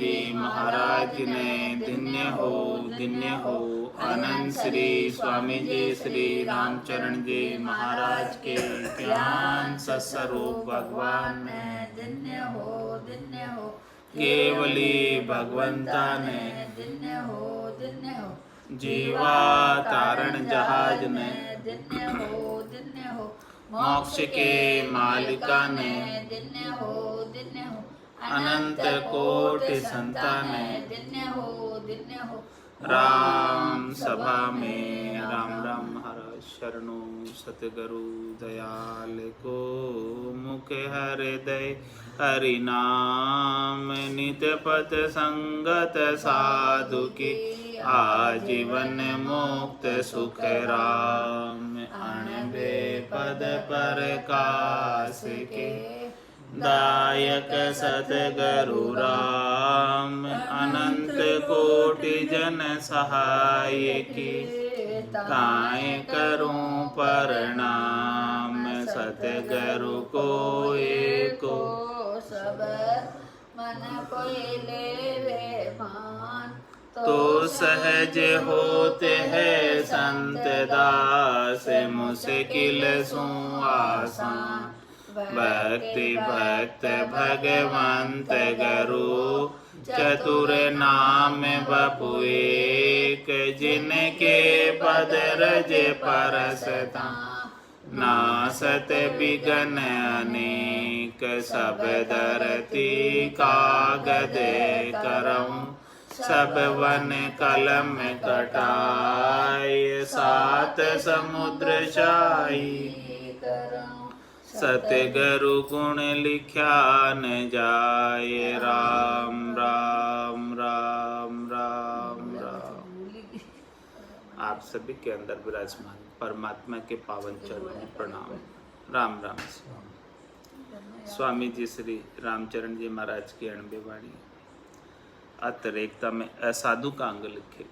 जी महाराज ने धन्य हो। आनंद श्री स्वामी जी श्री रामचरण जी महाराज के ज्ञान सत्स्वरूप भगवान ने धन्य हो। केवली भगवंता ने धन्य हो। जीवा तारण जहाज ने धन्य हो। मोक्ष के मालिका ने धन्य हो। अनंत कोटि संतान धन्य हो। राम सभा में राम राम महाराज शरणो सतगुरु दयाल को मुख हृदय हरि नाम नित्य पथ संगत साधु की आजीवन मुक्त सुख राम अणबे पद प्रकाश के दायक सतगुरु राम अनंत कोटि जन सहाय की काहे करूं प्रणाम सतगुरु को एको सब मन कोई लेवे मान तो सहज होते हैं संत दास मुश्किल सु आसान भक्ति भक्त भगवंत गुरु चतुर नाम बपु एक जिनके पद रज परसता नासत बिगन अनेक सब धरती कागद करऊं सब वन कलम कटाय सात समुद्र शाही सतगुरु गुण लिख्या न जाए राम राम राम राम राम। आप सभी के अंदर विराजमान परमात्मा के पावन चरणों में प्रणाम। राम राम। स्वामी जी श्री रामचरण जी महाराज की अणबे वाणी अतिरेकता में असाधु का अंग लिखित।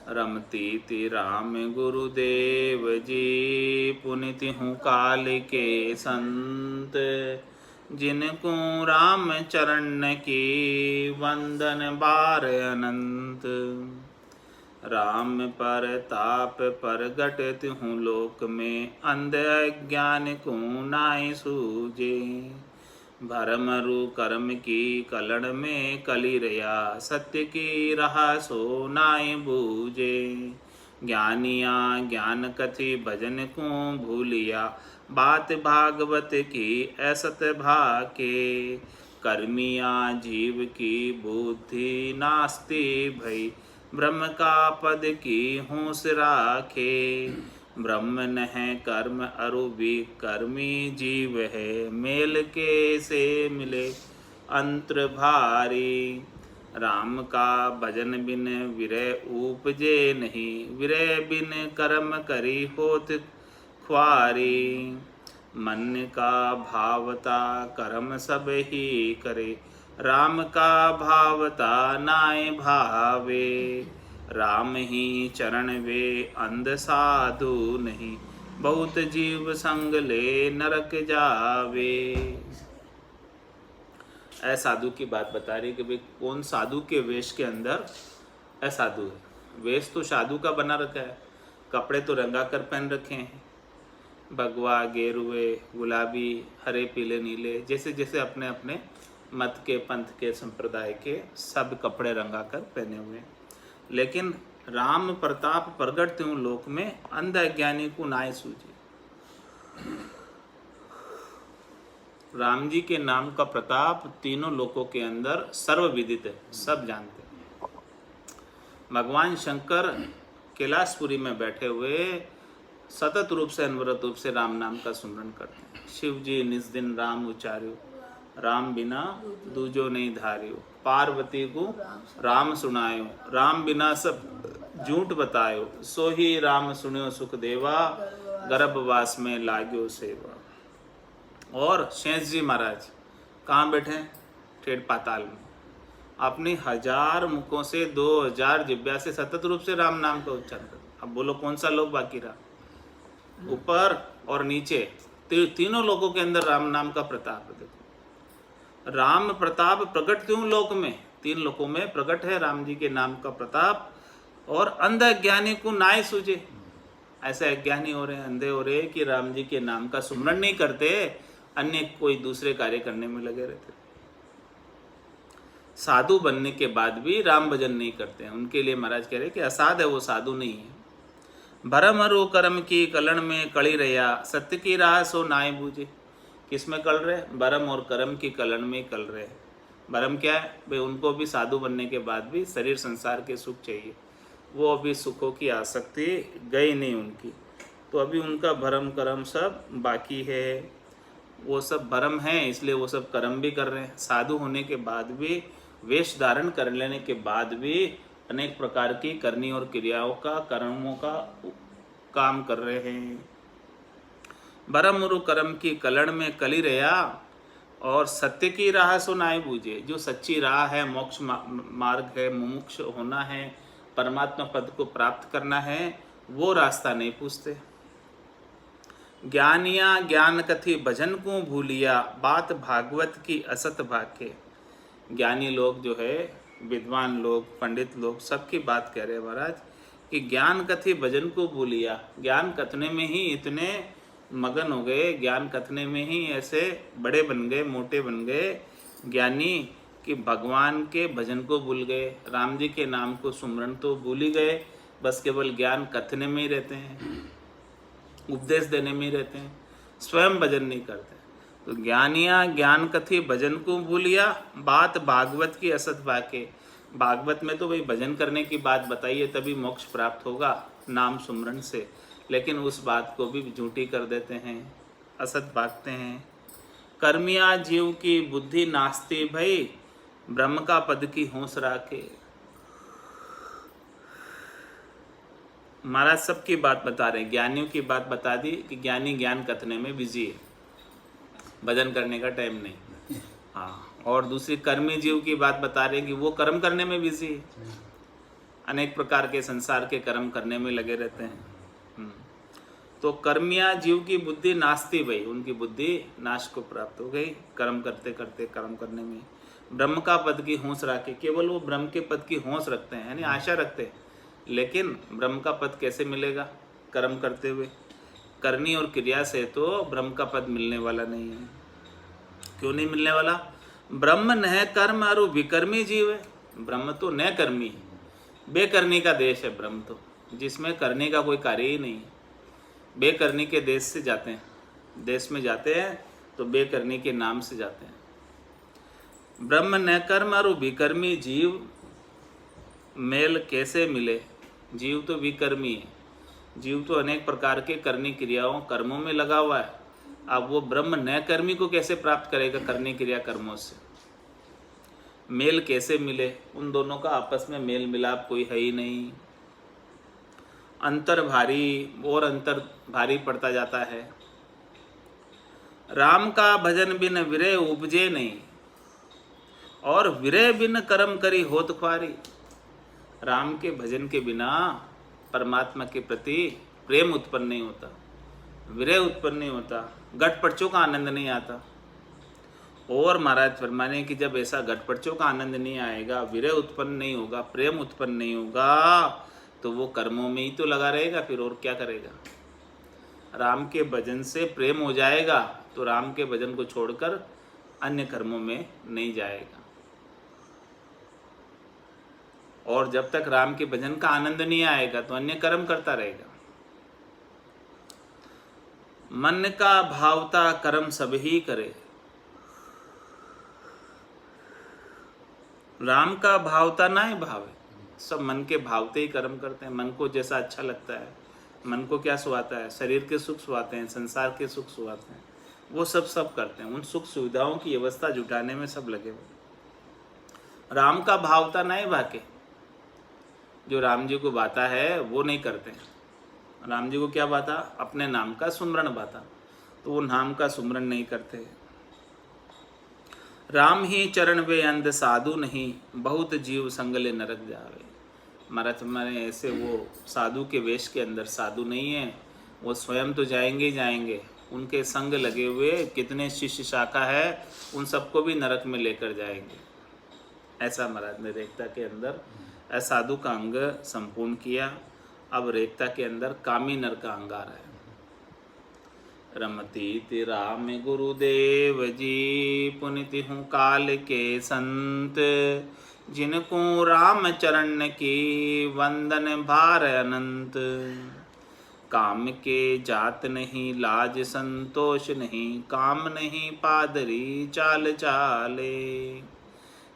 रमती ति राम गुरुदेव जी पुनिति हूँ काल के संत जिनको राम चरण की वंदन बार अनंत राम पर ताप प्रगट हूँ लोक में अंध अज्ञान को नाय सूझे भरमरु कर्म की कलड़ में कली रया सत्य की रहा सो नाय बूझे ज्ञानिया ज्ञान कथि भजन को भूलिया बात भागवत की असत भाके कर्मिया जीव की बुद्धि नास्ति भई ब्रह्म का पद की होश राखे ब्रह्म न है कर्म अरु कर्मी जीव है मेल के से मिले अंतर भारी राम का भजन बिन विरय उपजे नहीं विरय बिन कर्म करी होत ख्वारी मन का भावता कर्म सब ही करे राम का भावता नाय भावे राम ही चरण वे अंध साधु नहीं बहुत जीव संग ले नरक जावे। असाधु की बात बता रही कि भाई कौन साधु के वेश के अंदर असाधु है। वेश तो साधु का बना रखा है, कपड़े तो रंगा कर पहन रखे हैं, भगवा गेरुए गुलाबी हरे पीले नीले जैसे जैसे अपने अपने मत के पंथ के संप्रदाय के सब कपड़े रंगा कर पहने हुए हैं। लेकिन राम प्रताप प्रगट त्यों लोक में अंध अज्ञानी को नाय सूझे। राम जी के नाम का प्रताप तीनों लोकों के अंदर सर्वविदित है, सब जानते हैं। भगवान शंकर कैलाशपुरी में बैठे हुए सतत रूप से अनवरत रूप से राम नाम का सुमरन करते हैं। शिव जी निज दिन राम उचार्यो राम बिना दूजो नहीं धार्यो पार्वती को राम सुनायो राम बिना सब झूठ बतायो सो ही राम सुनियो सुख देवा गर्भवास में लाग्यो सेवा। और शेष जी महाराज कहाँ बैठे? ठेठ पाताल में अपनी 1000 मुखों से 2000 जिब्या से सतत रूप से राम नाम का उच्चारण करते। अब बोलो कौन सा लोक बाकी रहा? ऊपर और नीचे तीनों लोगों के अंदर राम नाम का प्रताप। देखो राम प्रताप प्रकट क्यों लोक में, 3 लोकों में प्रकट है राम जी के नाम का प्रताप। और अंध ज्ञानी को नाय सूझे, ऐसे अज्ञानी हो रहे हैं, अंधे हो रहे हैं कि राम जी के नाम का सुमरण नहीं करते, अन्य कोई दूसरे कार्य करने में लगे रहते। साधु बनने के बाद भी राम भजन नहीं करते हैं, उनके लिए महाराज कह रहे कि असाध है, वो साधु नहीं है। भरम अरु कर्म की कलन में कड़ी रहा, सत्य की राह सो नाय बूझे। किस में कल रहे? भरम और कर्म की कलन में कल रहे। भरम क्या है भाई, उनको भी साधु बनने के बाद भी शरीर संसार के सुख चाहिए, वो अभी सुखों की आसक्ति गई नहीं उनकी, तो अभी उनका भरम कर्म सब बाकी है। वो सब भरम है, इसलिए वो सब कर्म भी कर रहे हैं। साधु होने के बाद भी, वेश धारण कर लेने के बाद भी अनेक प्रकार की करनी और क्रियाओं का, कर्मों का काम कर रहे हैं। भरम और कर्म की कलड़ में कली रहा, और सत्य की राह सो नाय बूझे। जो सच्ची राह है, मोक्ष मार्ग है, मुमुक्ष होना है, परमात्मा पद को प्राप्त करना है, वो रास्ता नहीं पूछते। ज्ञानिया ज्ञान कथी भजन को भूलिया, बात भागवत की असत भाके। ज्ञानी लोग जो है, विद्वान लोग, पंडित लोग, सबकी बात कह रहे हैं महाराज कि ज्ञान कथी भजन को भूलिया। ज्ञान कथने में ही इतने मगन हो गए, ज्ञान कथने में ही ऐसे बड़े बन गए, मोटे बन गए ज्ञानी कि भगवान के भजन को भूल गए, राम जी के नाम को सुमरण तो भूल ही गए, बस केवल ज्ञान कथने में ही रहते हैं, उपदेश देने में ही रहते हैं, स्वयं भजन नहीं करते। तो ज्ञानिया ज्ञान कथी भजन को भूलिया, बात भागवत की असत बाके। भागवत में तो भाई भजन करने की बात बताइए, तभी मोक्ष प्राप्त होगा नाम सुमरण से, लेकिन उस बात को भी झूठी कर देते हैं, असत भागते हैं। कर्मिया जीव की बुद्धि नास्ती भई, ब्रह्म का पद की होंस राखे। महाराज सबकी बात बता रहे हैं, ज्ञानियों की बात बता दी कि ज्ञानी ज्ञान कथने में बिजी है, भजन करने का टाइम नहीं। हाँ, और दूसरी कर्मी जीव की बात बता रहे हैं कि वो कर्म करने में बिजी है, अनेक प्रकार के संसार के कर्म करने में लगे रहते हैं। तो कर्मिया जीव की बुद्धि नास्ती भई, उनकी बुद्धि नाश को प्राप्त हो गई कर्म करते करते, कर्म करने में। ब्रह्म का पद की होंस रखे, केवल वो ब्रह्म के पद की होंस रखते हैं, यानी आशा रखते हैं, लेकिन ब्रह्म का पद कैसे मिलेगा? कर्म करते हुए। करनी और क्रिया से तो ब्रह्म का पद मिलने वाला नहीं है। क्यों नहीं मिलने वाला? ब्रह्म न कर्म और विकर्मी जीव है। ब्रह्म तो न कर्मी है, बेकर्मी का देश है ब्रह्म तो, जिसमें करने का कोई कार्य ही नहीं है। बेकर्मी के देश से जाते हैं, देश में जाते हैं तो बेकर्मी के नाम से जाते हैं। ब्रह्म न कर्म और विकर्मी जीव मेल कैसे मिले? जीव तो विकर्मी है, जीव तो अनेक प्रकार के करनी क्रियाओं कर्मों में लगा हुआ है। अब वो ब्रह्म न कर्मी को कैसे प्राप्त करेगा? करनी क्रिया कर्मों से मेल कैसे मिले? उन दोनों का आपस में मेल मिलाप कोई है ही नहीं। अंतर भारी और अंतर भारी पड़ता जाता है। राम का भजन बिन विरय उपजे नहीं, और विरय बिन कर्म करी होत ख्वारी। राम के भजन के बिना परमात्मा के प्रति प्रेम उत्पन्न नहीं होता, विरय उत्पन्न नहीं होता, गठपड़चों का आनंद नहीं आता। और महाराज फरमाने कि जब ऐसा गठपड़चों का आनंद नहीं आएगा, विरय उत्पन्न नहीं होगा, प्रेम उत्पन्न नहीं होगा, तो वो कर्मों में ही तो लगा रहेगा, फिर और क्या करेगा? राम के भजन से प्रेम हो जाएगा तो राम के भजन को छोड़कर अन्य कर्मों में नहीं जाएगा। और जब तक राम के भजन का आनंद नहीं आएगा तो अन्य कर्म करता रहेगा। मन का भावता कर्म सब ही करे। राम का भावता ना ही भावे, सब मन के भावते ही कर्म करते हैं। मन को जैसा अच्छा लगता है, मन को क्या सुहाता है, शरीर के सुख सुहाते हैं, संसार के सुख सुहाते हैं, वो सब करते हैं। उन सुख सुविधाओं की व्यवस्था जुटाने में सब लगे हुए। राम का भावता ना ही भाके, जो राम जी को बाता है वो नहीं करते हैं। राम जी को क्या बाता? अपने नाम का सुमरण बाता, तो वो नाम का सुमरण नहीं करते। राम ही चरण वे अंध साधु नहीं, बहुत जीव संगले नरक जावे। महाराज हमारे ऐसे वो साधु के वेश के अंदर साधु नहीं है, वो स्वयं तो जाएंगे ही जाएंगे, उनके संग लगे हुए कितने शिष्य शाखा है, उन सबको भी नरक में लेकर जाएंगे। ऐसा महाराज ने रेखता के अंदर असाधु का अंग संपूर्ण किया। अब रेखता के अंदर कामी नर का अंग आ रहा है। रमती राम गुरुदेव जी, पुनिति हूँ काल के संत, जिनको राम चरण की वंदन भार अनंत। काम के जात नहीं लाज संतोष नहीं, काम नहीं पादरी चाल चाले।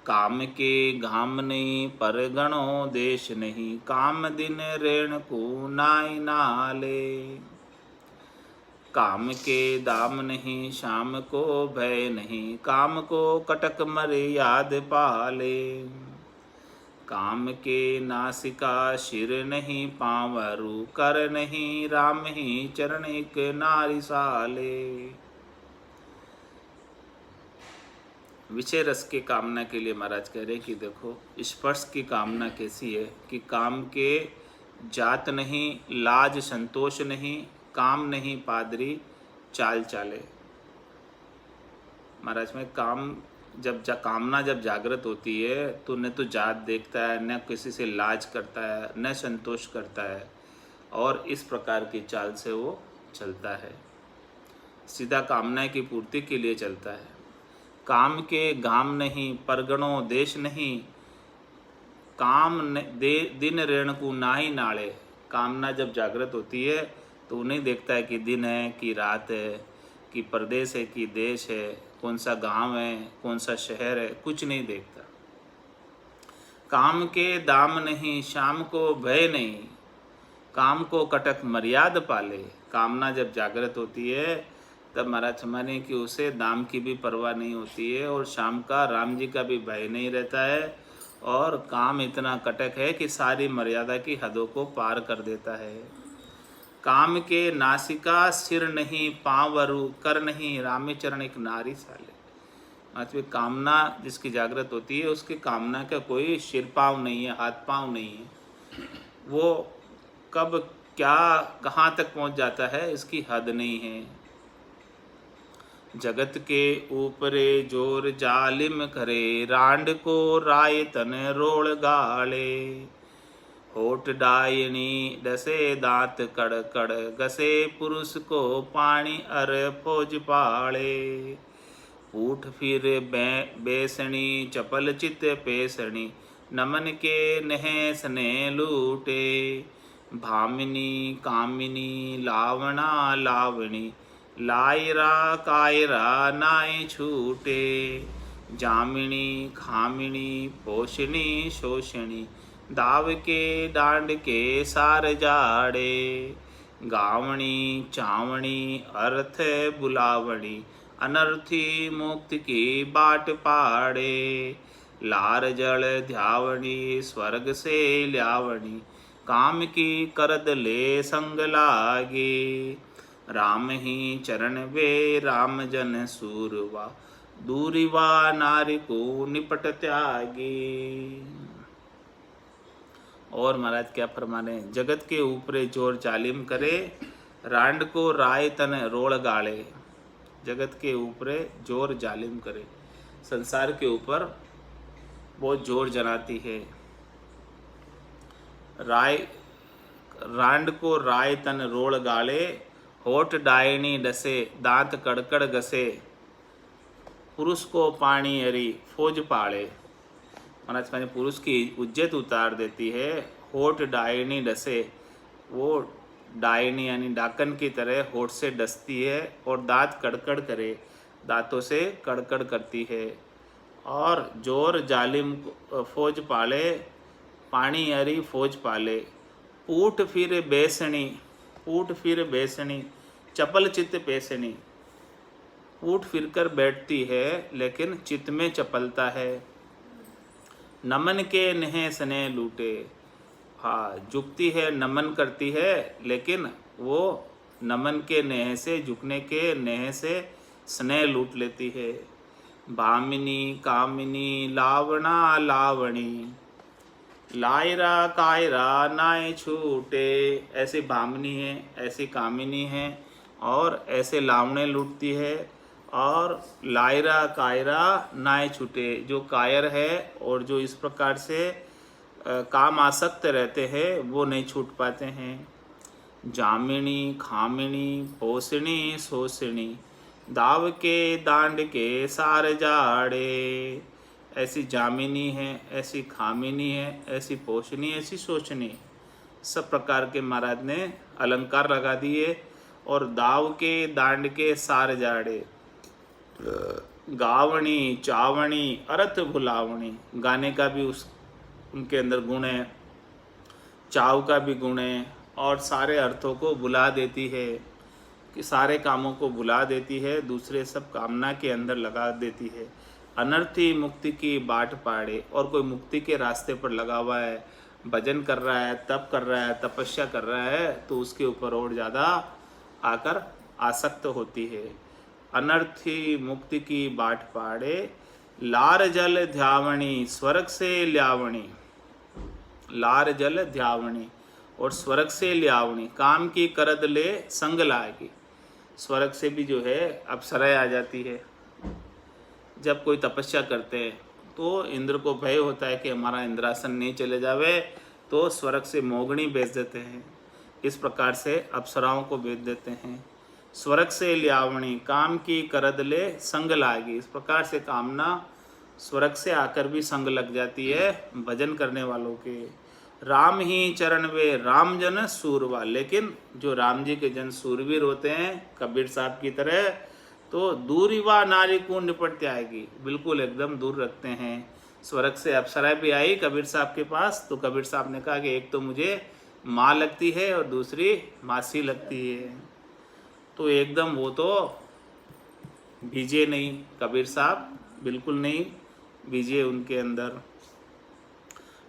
काम के घाम नहीं पर गणो देश नहीं, काम दिन ऋण को नाय नाले। काम के दाम नहीं शाम को भय नहीं, काम को कटक मर्याद पाले। काम के नासिका शिर नहीं, पांवरु कर नहीं, राम ही चरण एक नारी साले। विषय रस के कामना के लिए महाराज कह रहे कि देखो स्पर्श की कामना कैसी है कि काम के जात नहीं लाज संतोष नहीं, काम नहीं पादरी चाल चाले। महाराज में काम कामना जब जागृत होती है तो न तो जात देखता है, न किसी से लाज करता है, न संतोष करता है, और इस प्रकार की चाल से वो चलता है, सीधा कामना की पूर्ति के लिए चलता है। काम के घाम नहीं परगणों देश नहीं, दिन ऋण को नाही नाले। कामना जब जागृत होती है तो उन्हें देखता है कि दिन है कि रात है, कि प्रदेश है कि देश है, कौन सा गांव है, कौन सा शहर है, कुछ नहीं देखता। काम के दाम नहीं शाम को भय नहीं, काम को कटक मर्याद पाले। कामना जब जागृत होती है तब महाराज माने कि उसे दाम की भी परवाह नहीं होती है, और शाम का राम जी का भी भय नहीं रहता है, और काम इतना कटक है कि सारी मर्यादा की हदों को पार कर देता है। काम के नासिका सिर नहीं, पांवरु कर नहीं, रामे चरण एक नारी साले। मतलब कामना जिसकी जागृत होती है उसकी कामना का कोई सिर पाँव नहीं है, हाथ पाँव नहीं है, वो कब क्या कहाँ तक पहुँच जाता है इसकी हद नहीं है। जगत के ऊपरे जोर जालिम करे, रांड को राय तन रोड़ गाले। होठ डायनी डसे दांत कड़ कड़, गसे पुरुष को पानी अर फौज पाले। ऊठ फिर बेसणी चपल चित पेसणी, नमन के नह सने लूटे। भामिनी कामिनी लावणा लावणी, लायरा कायरा नाय छूटे। जामिनी खामिनी पोषणी शोषणी, दाव के डांड के सार जाड़े। गावणी चावणी अर्थ बुलावणी, अनर्थी मुक्ति की बाट पाड़े। लार जल ध्यावणी स्वर्ग से ल्यावणी, काम की करद ले संग लागे। राम ही चरण वे राम जन सूरवा, दूरिवा नारी को निपट त्यागी। और महाराज क्या फरमाने, जगत के ऊपरे जोर जालिम करे, रांड को राय तन रोड़ गाड़े। जगत के ऊपरे जोर जालिम करे, संसार के ऊपर बहुत जोर जनाती है। रांड को राय तन रोड़ गाले, होठ डायनी डसे दांत कड़कड़ घसे। पुरुष को पानी हरी फौज पाले। महाराज माने पुरुष की उज्जत उतार देती है। होठ डायनी डसे, वो डायनी यानी डाकन की तरह होठ से डसती है, और दांत कड़कड़ करे, दांतों से कड़कड़ करती है। और जोर जालिम फौज पाले, पानी हरी फौज पाले। ऊठ फिर बेसणी, ऊठ फिर बेसणी चपल चित्त पेसणी। ऊठ फिरकर बैठती है लेकिन चित्त में चपलता है। नमन के नेह स्नेह लूटे, हाँ झुकती है, नमन करती है, लेकिन वो नमन के नेह से, झुकने के नेह से स्नेह लूट लेती है। भामिनी कामिनी लावणा लावणी, लायरा कायरा नाय छूटे। ऐसी भामिनी है, ऐसी कामिनी है, और ऐसे लावणे लूटती है। और लायरा कायरा नाय छूटे, जो कायर है और जो इस प्रकार से काम आसक्त रहते हैं वो नहीं छूट पाते हैं। जामिनी खामिनी पोषणी शोषणी, दाव के दांड के सार जाड़े। ऐसी जामिनी है, ऐसी खामिनी है, ऐसी पोषणी, ऐसी शोषणी, सब प्रकार के महाराज ने अलंकार लगा दिए। और दाव के दांड के सार जाड़े, गावणी चावणी अर्थ भुलावणी, गाने का भी उनके अंदर गुण है, चाव का भी गुण है, और सारे अर्थों को भुला देती है, कि सारे कामों को भुला देती है, दूसरे सब कामना के अंदर लगा देती है। अनर्थी मुक्ति की बाट पाड़े, और कोई मुक्ति के रास्ते पर लगा हुआ है, भजन कर रहा है, तप कर रहा है, तपस्या कर रहा है, तो उसके ऊपर और ज़्यादा आकर आसक्त होती है। अनर्थी मुक्ति की बाट पाड़े, लार जल ध्यावणी स्वर्ग से ल्यावणी, लार जल ध्यावणी और स्वर्ग से ल्यावणी, काम की करद ले संग लाएगी। स्वर्ग से भी जो है अप्सराएं आ जाती है। जब कोई तपस्या करते हैं तो इंद्र को भय होता है कि हमारा इंद्रासन नहीं चले जावे, तो स्वर्ग से मोगनी भेज देते हैं। इस प्रकार से अप्सराओं को भेज देते हैं। स्वर्ग से ल्यावणी, काम की करद ले संग लाएगी। इस प्रकार से कामना स्वर्ग से आकर भी संग लग जाती है भजन करने वालों के। राम ही चरण वे राम जन सूरवा, लेकिन जो राम जी के जन सूरवीर होते हैं कबीर साहब की तरह, तो दूर युवा नारी को निपट आएगी, बिल्कुल एकदम दूर रखते हैं। स्वर्ग से अप्सरा भी आई कबीर साहब के पास, तो कबीर साहब ने कहा कि एक तो मुझे माँ लगती है और दूसरी मासी लगती है, तो एकदम वो तो भीजे नहीं कबीर साहब, बिल्कुल नहीं भीजे उनके अंदर।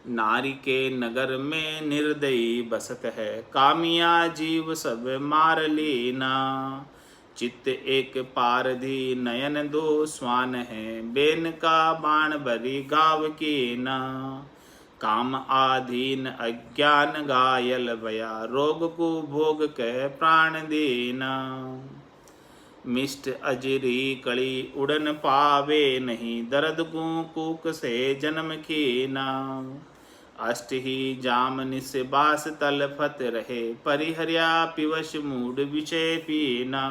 नारी के नगर में निर्दयी बसत है, कामिया जीव सब मार लीना। चित्त एक पारधी नयन दो स्वान है, बेन का बाण भरी गाव की ना। काम आधीन अज्ञान घायल भया, रोग को भोग कह प्राण दीना। मिष्ट अजरी कड़ी उड़न पावे नहीं, दर्द को कूक से जन्म कीना। अष्ट ही जाम निस बास तलफत रहे, परिहर्या पिवश मूड विषय पीना।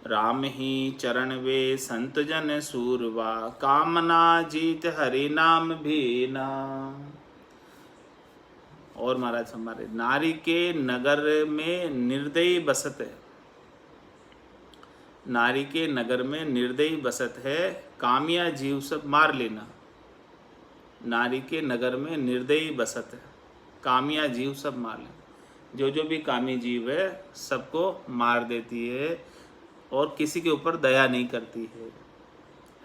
राम ही चरण वे संत जन सूरवा, कामना जीत हरि नाम भीना। और महाराज हमारे, नारी के नगर में निर्दयी बसत है, नारी के नगर में निर्दयी बसत है, कामिया जीव सब मार लेना। नारी के नगर में निर्दयी बसत है, कामिया जीव सब मार लेना। जो भी कामी जीव है सबको मार देती है और किसी के ऊपर दया नहीं करती है,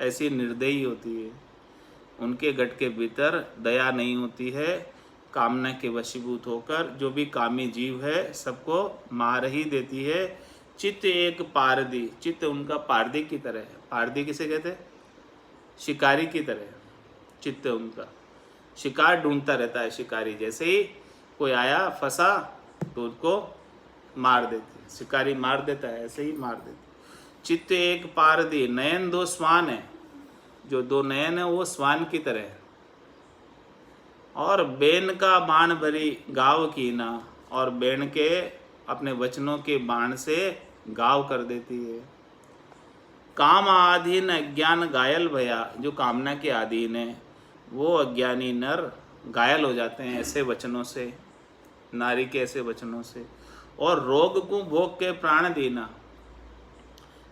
ऐसी निर्दयी होती है। उनके गट के भीतर दया नहीं होती है, कामना के वशीभूत होकर जो भी कामी जीव है सबको मार ही देती है। चित्त एक पारदी, चित्त उनका पारदी की तरह है। पारदी किसे कहते हैं? शिकारी की तरह चित्त उनका, शिकार ढूंढता रहता है शिकारी। जैसे ही कोई आया फंसा तो उसको मार देती है, शिकारी मार देता है, ऐसे ही मार देती। चित्त एक पारदी, नयन दो स्वान है, जो दो नयन है वो स्वान की तरह है। और बेन का बाण भरी गाव की ना, और बेन के अपने वचनों के बाण से गाव कर देती है। काम आधीन अज्ञान घायल भया, जो कामना के अधीन है वो अज्ञानी नर घायल हो जाते हैं ऐसे वचनों से, नारी के ऐसे वचनों से। और रोग को भोग के प्राण देना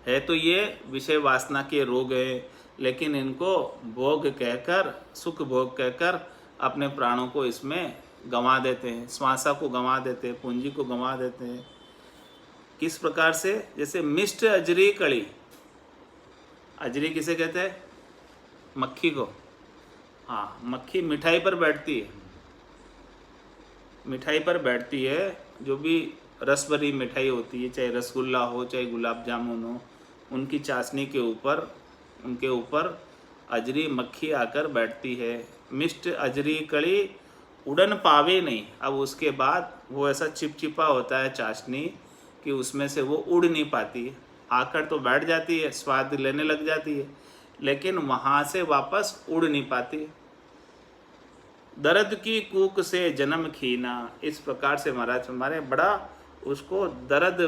है, तो ये विषय वासना के रोग है, लेकिन इनको भोग कहकर, सुख भोग कहकर अपने प्राणों को इसमें गंवा देते हैं, श्वासा को गंवा देते हैं, पूंजी को गंवा देते हैं। किस प्रकार से? जैसे मिष्ट अजरी कड़ी, अजरी किसे कहते हैं? मक्खी को। हाँ, मक्खी मिठाई पर बैठती है, मिठाई पर बैठती है, जो भी रस भरी मिठाई होती है, चाहे रसगुल्ला हो चाहे गुलाब जामुन हो, उनकी चाशनी के ऊपर, उनके ऊपर अजरी मक्खी आकर बैठती है। मिष्ट अजरी कड़ी उड़न पावे नहीं। अब उसके बाद वो ऐसा चिपचिपा होता है चाशनी कि उसमें से वो उड़ नहीं पाती है, आकर तो बैठ जाती है, स्वाद लेने लग जाती है, लेकिन वहाँ से वापस उड़ नहीं पाती है। दर्द की कूक से जन्म खीना, इस प्रकार से महाराज हमारे बड़ा उसको दर्द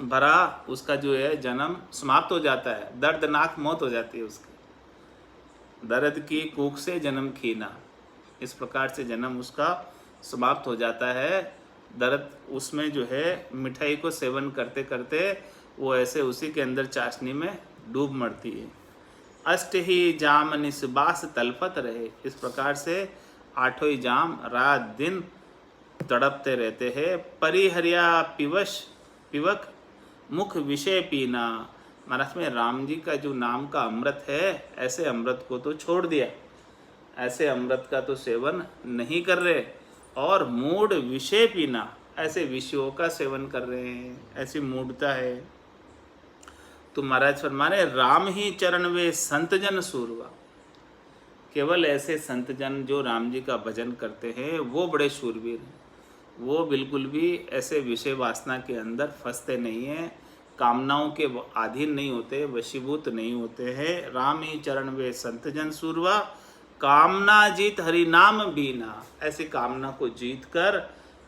भरा उसका जो है जन्म समाप्त हो जाता है, दर्दनाक मौत हो जाती है उसकी। दर्द की कूक से जन्म खीना, इस प्रकार से जन्म उसका समाप्त हो जाता है। दर्द उसमें जो है मिठाई को सेवन करते करते वो ऐसे उसी के अंदर चाशनी में डूब मरती है। अष्ट ही जाम निस्बास तलपत रहे, इस प्रकार से आठों ही जाम रात दिन तड़पते रहते हैं। परिहरिया पिवक मुख विषय पीना, महाराज में राम जी का जो नाम का अमृत है, ऐसे अमृत को तो छोड़ दिया, ऐसे अमृत का तो सेवन नहीं कर रहे, और मूढ़ विषय पीना, ऐसे विषयों का सेवन कर रहे हैं, ऐसी मूढ़ता है। तो महाराज फरमाने राम ही चरण वे संत जन सूरवा, केवल ऐसे संत जन जो राम जी का भजन करते हैं वो बड़े शूरवीर हैं, वो बिल्कुल भी ऐसे विषय वासना के अंदर फंसते नहीं हैं, कामनाओं के अधीन नहीं होते, वशीभूत नहीं होते हैं। राम ही चरण वे संत जन सूरवा, कामना जीत हरि नाम बीना, ऐसी कामना को जीत कर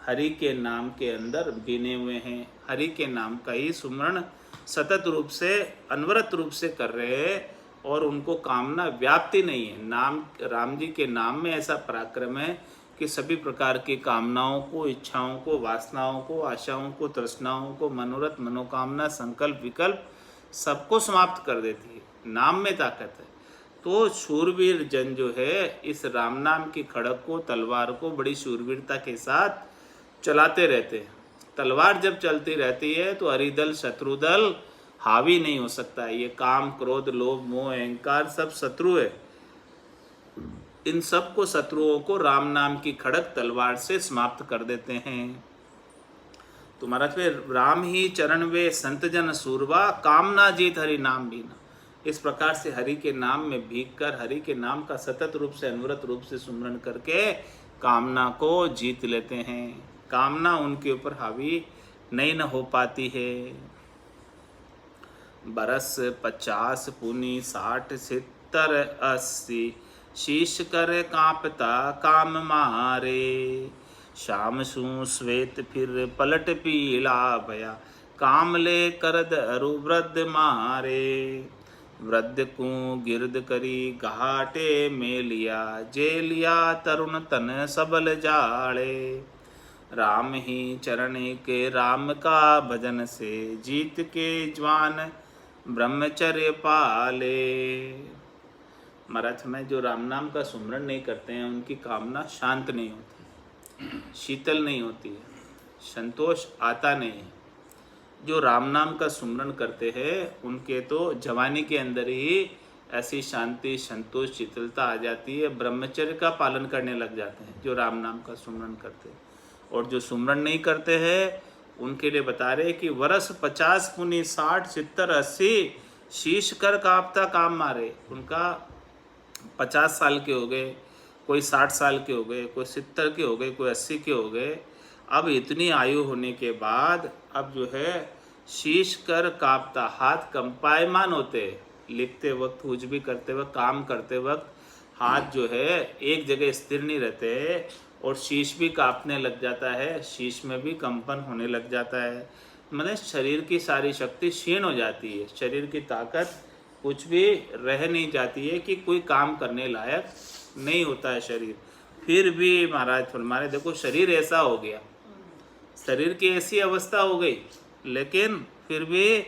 हरि के नाम के अंदर बीने हुए हैं, हरि के नाम का ही सुमरण सतत रूप से अनवरत रूप से कर रहे हैं, और उनको कामना व्याप्ति नहीं है। नाम राम जी के नाम में ऐसा पराक्रम है कि सभी प्रकार की कामनाओं को, इच्छाओं को, वासनाओं को, आशाओं को, तृष्णाओं को, मनोरथ, मनोकामना, संकल्प, विकल्प सबको समाप्त कर देती है। नाम में ताकत है। तो शूरवीर जन जो है इस राम नाम की खड़क को, तलवार को बड़ी शूरवीरता के साथ चलाते रहते हैं। तलवार जब चलती रहती है तो हरिदल शत्रुदल हावी नहीं हो सकता। ये काम, क्रोध, लोभ, मोह, अहंकार सब शत्रु है। इन सब को, शत्रुओं को राम नाम की खड़क तलवार से समाप्त कर देते हैं। तो महाराज फिर राम ही चरण वे संत जन सूरवा, कामना जीत हरि नाम बीना, इस प्रकार से हरि के नाम में भीग कर, हरि के नाम का सतत रूप से, अनवरत रूप से सुमरण करके कामना को जीत लेते हैं। कामना उनके ऊपर हावी नहीं न हो पाती है। बरस 50 पुनि 60 70 80, शीश कर कांपता काम मारे, शाम सू श्वेत फिर पलट पीला भया, काम ले करद अरु वृद्ध मारे, वृद्ध को गिरद करी घाटे में लिया, जे लिया तरुण तन सबल जाड़े, राम ही चरण के राम का भजन से, जीत के जवान ब्रह्मचर्य पाले। महाराज में जो राम नाम का सुमरण नहीं करते हैं उनकी कामना शांत नहीं होती, शीतल नहीं होती है, संतोष आता नहीं है। जो राम नाम का सुमरण करते हैं उनके तो जवानी के अंदर ही ऐसी शांति, संतोष, शीतलता आ जाती है, ब्रह्मचर्य का पालन करने लग जाते हैं जो राम नाम का सुमरण करते हैं। और जो सुमरण नहीं करते हैं उनके लिए बता रहे कि वर्ष 50 पुनि 60 70 80, शीश कर कांपता काम मारे। उनका 50 साल के हो गए, कोई 60 साल के हो गए, कोई 70 के हो गए, कोई 80 के हो गए। अब इतनी आयु होने के बाद अब जो है शीश कर कांपता, हाथ कंपायमान होते, लिखते वक्त, कुछ भी करते वक्त, काम करते वक्त हाथ जो है एक जगह स्थिर नहीं रहते, और शीश भी कांपने लग जाता है, शीश में भी कंपन होने लग जाता है। मतलब शरीर की सारी शक्ति क्षीण हो जाती है, शरीर की ताकत कुछ भी रह नहीं जाती है कि कोई काम करने लायक नहीं होता है शरीर। फिर भी महाराज फरमाने, देखो शरीर ऐसा हो गया, शरीर की ऐसी अवस्था हो गई, लेकिन फिर भी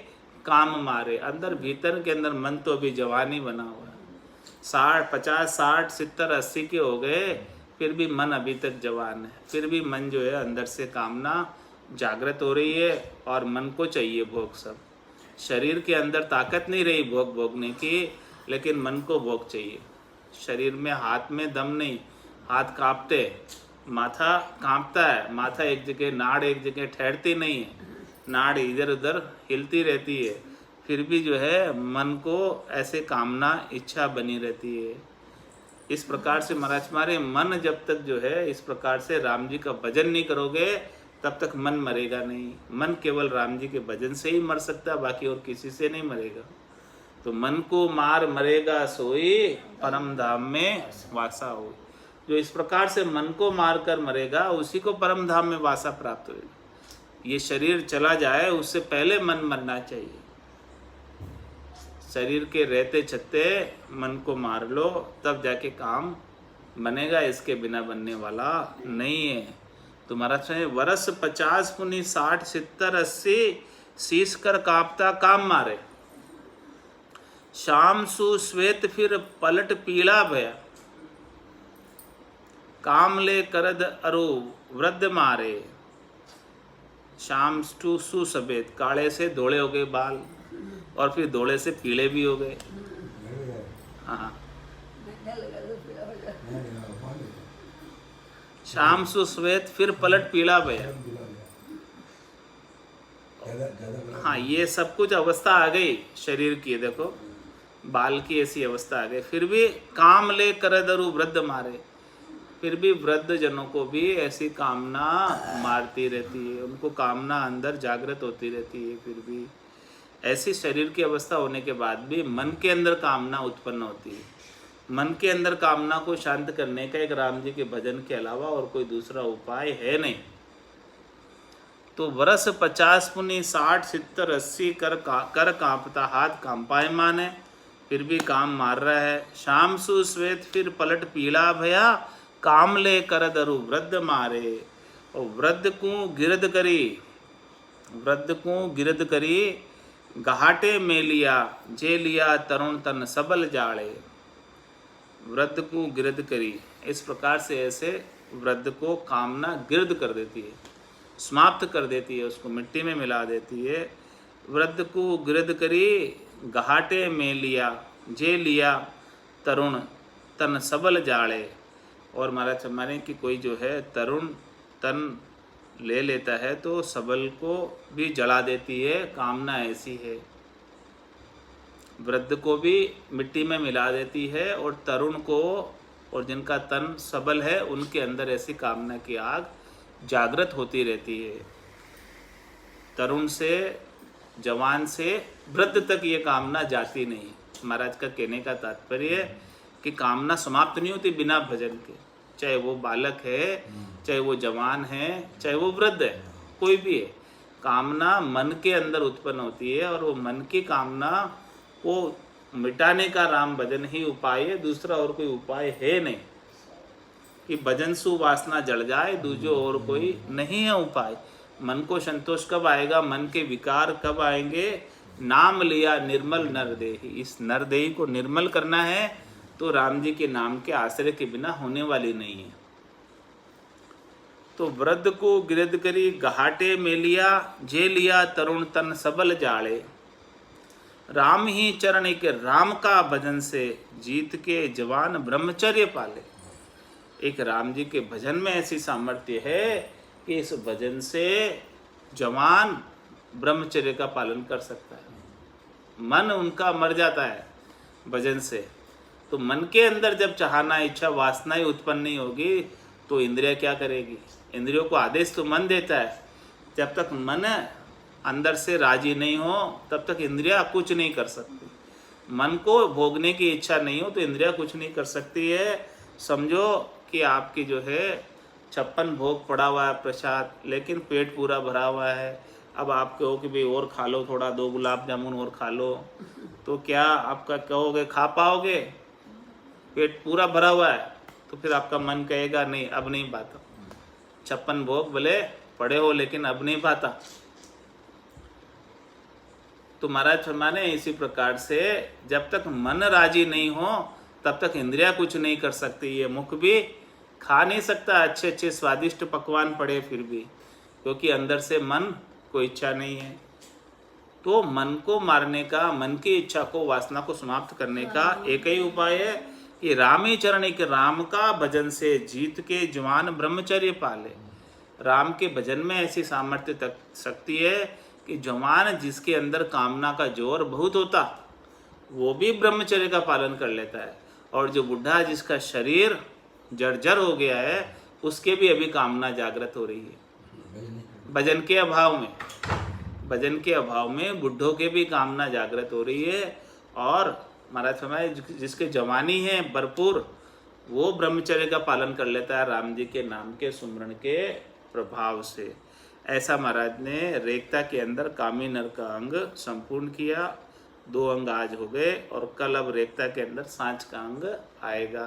काम मारे, अंदर भीतर के अंदर मन तो अभी जवान ही बना हुआ है। 50 60 70 80 के हो गए, फिर भी मन अभी तक जवान है, फिर भी मन जो है अंदर से कामना जागृत हो रही है, और मन को चाहिए भोग सब। शरीर के अंदर ताकत नहीं रही भोग भोगने की, लेकिन मन को भोग चाहिए। शरीर में, हाथ में दम नहीं, हाथ कांपते, माथा कांपता है, माथा एक जगह, नाड़ एक जगह ठहरती नहीं है, नाड़ इधर उधर हिलती रहती है, फिर भी जो है मन को ऐसे कामना, इच्छा बनी रहती है। इस प्रकार से महाराज हमारे मन जब तक जो है इस प्रकार से राम जी का भजन नहीं करोगे, तब तक मन मरेगा नहीं। मन केवल राम जी के भजन से ही मर सकता है, बाकी और किसी से नहीं मरेगा। तो मन को मार मरेगा सोई, परम धाम में वासा हो। जो इस प्रकार से मन को मार कर मरेगा उसी को परम धाम में वासा प्राप्त होगा। ये शरीर चला जाए उससे पहले मन मरना चाहिए। शरीर के रहते छत्ते मन को मार लो तब जाके काम बनेगा, इसके बिना बनने वाला नहीं है। तो महाराज वर्ष 50 पुनि 60 70 80 शीश कर कांपता काम मारे, शाम सु श्वेत फिर पलट पीला भया, काम ले करद अरु वृद्ध मारे। शाम टू सु सफेद, काले से धोले हो गए बाल और फिर धोले से पीले भी हो गए। हाँ, शाम सु श्वेत फिर पलट पीला भया। हाँ, ये सब कुछ अवस्था आ गई शरीर की, देखो बाल की ऐसी अवस्था आ गई। फिर भी काम ले करदरु वृद्ध मारे, फिर भी वृद्ध जनों को भी ऐसी कामना मारती रहती है, उनको कामना अंदर जागृत होती रहती है। फिर भी ऐसी शरीर की अवस्था होने के बाद भी मन के अंदर कामना उत्पन्न होती है। मन के अंदर कामना को शांत करने का एक राम जी के भजन के अलावा और कोई दूसरा उपाय है नहीं। तो वर्ष 50 पुनि 60 70 80 कर कांपता, हाथ कांपायमान है, फिर भी काम मार रहा है। शाम सु श्वेत फिर पलट पीला भया, काम ले करद अरु वृद्ध मारे। और वृद्ध को गिरद करी, वृद्ध को गिरद करी, घाटे में लिया, जे लिया तरुण तन सबल जाड़े। वृद्ध को गिरद करी, इस प्रकार से ऐसे वृद्ध को कामना गिरद कर देती है, समाप्त कर देती है, उसको मिट्टी में मिला देती है। वृद्ध को गिरद करी, घाटे में लिया, जे लिया तरुण तन सबल जाड़े। और महाराज हमारे कि कोई जो है तरुण तन ले लेता है तो सबल को भी जला देती है, कामना ऐसी है। वृद्ध को भी मिट्टी में मिला देती है और तरुण को और जिनका तन सबल है उनके अंदर ऐसी कामना की आग जागृत होती रहती है। तरुण से जवान से वृद्ध तक ये कामना जाती नहीं। महाराज का कहने का तात्पर्य है कि कामना समाप्त नहीं होती बिना भजन के, चाहे वो बालक है, चाहे वो जवान है, चाहे वो वृद्ध है, कोई भी है। कामना मन के अंदर उत्पन्न होती है और वो मन की कामना को मिटाने का राम भजन ही उपाय है, दूसरा और कोई उपाय है नहीं। कि भजन सु वासना जड़ जाए, दूजो और कोई नहीं है उपाय। मन को संतोष कब आएगा, मन के विकार कब आएंगे? नाम लिया निर्मल नरदेही, इस नरदेही को निर्मल करना है तो राम जी के नाम के आश्रय के बिना होने वाली नहीं है। तो वृद्ध को गिरद करी, घाटे में लिया, जे लिया तरुण तन सबल जाड़े। राम ही चरण के राम का भजन से जीत के जवान ब्रह्मचर्य पाले। एक राम जी के भजन में ऐसी सामर्थ्य है कि इस भजन से जवान ब्रह्मचर्य का पालन कर सकता है। मन उनका मर जाता है भजन से। तो मन के अंदर जब चाहना, इच्छा, वासनाएं उत्पन्न नहीं होगी तो इंद्रिया क्या करेगी? इंद्रियों को आदेश तो मन देता है। जब तक मन अंदर से राजी नहीं हो तब तक इंद्रिया कुछ नहीं कर सकती। मन को भोगने की इच्छा नहीं हो तो इंद्रिया कुछ नहीं कर सकती है। समझो कि आपकी जो है 56 भोग पड़ा हुआ है प्रसाद, लेकिन पेट पूरा भरा हुआ है। अब आप कहो कि भाई और खा लो, थोड़ा 2 गुलाब जामुन और खा लो, तो क्या आपका कहोगे खा पाओगे? पेट पूरा भरा हुआ है। तो फिर आपका मन कहेगा नहीं, अब नहीं पाता। 56 भोग भले पड़े हो लेकिन अब नहीं पाता। तो महाराज फरमाने इसी प्रकार से जब तक मन राजी नहीं हो तब तक इंद्रिया कुछ नहीं कर सकती। ये मुख भी खा नहीं सकता अच्छे अच्छे स्वादिष्ट पकवान पड़े फिर भी, क्योंकि अंदर से मन को इच्छा नहीं है। तो मन को मारने का, मन की इच्छा को, वासना को समाप्त करने का एक ही उपाय है कि राम ही चरण के राम का भजन से जीत के जवान ब्रह्मचर्य पाले। राम के भजन में ऐसी सामर्थ्य तक शक्ति है कि जवान जिसके अंदर कामना का जोर बहुत होता वो भी ब्रह्मचर्य का पालन कर लेता है, और जो बुढ़ा जिसका शरीर जर्जर हो गया है उसके भी अभी कामना जागृत हो रही है। भजन के अभाव में बुढ़ों के भी कामना जागृत हो रही है। और महाराज फरमाए जिसके जवानी है भरपूर वो ब्रह्मचर्य का पालन कर लेता है राम जी के नाम के सुमरण के प्रभाव से। ऐसा महाराज ने रेखता के अंदर कामी नर का अंग संपूर्ण किया। 2 अंग आज हो गए और कल अब रेखता के अंदर सांझ का अंग आएगा।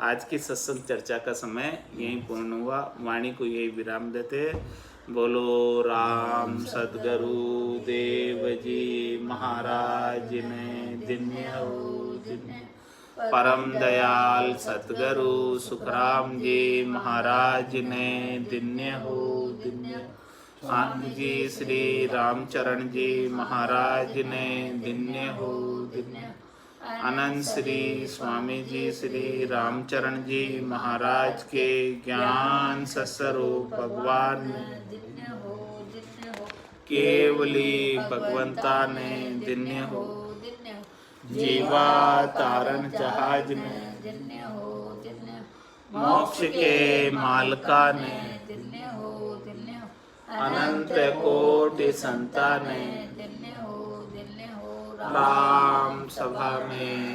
आज की सत्संग चर्चा का समय यहीं पूर्ण हुआ। वाणी को यही विराम देते। बोलो राम सद्गुरु देव जी महाराज ने धन्य हो धन्य। परम दयाल सतगुरु सुखराम जी महाराज ने धन्य हो धन्य। स्वामी जी श्री रामचरण जी महाराज ने धन्य हो धन्य। अनंत श्री स्वामी जी श्री रामचरण जी महाराज के ज्ञान सस्वरूप भगवान केवली भगवंता ने धन्य हो। जीवा तारण जहाज में मोक्ष के मालका ने अनंत कोटि संता ने राम सभा में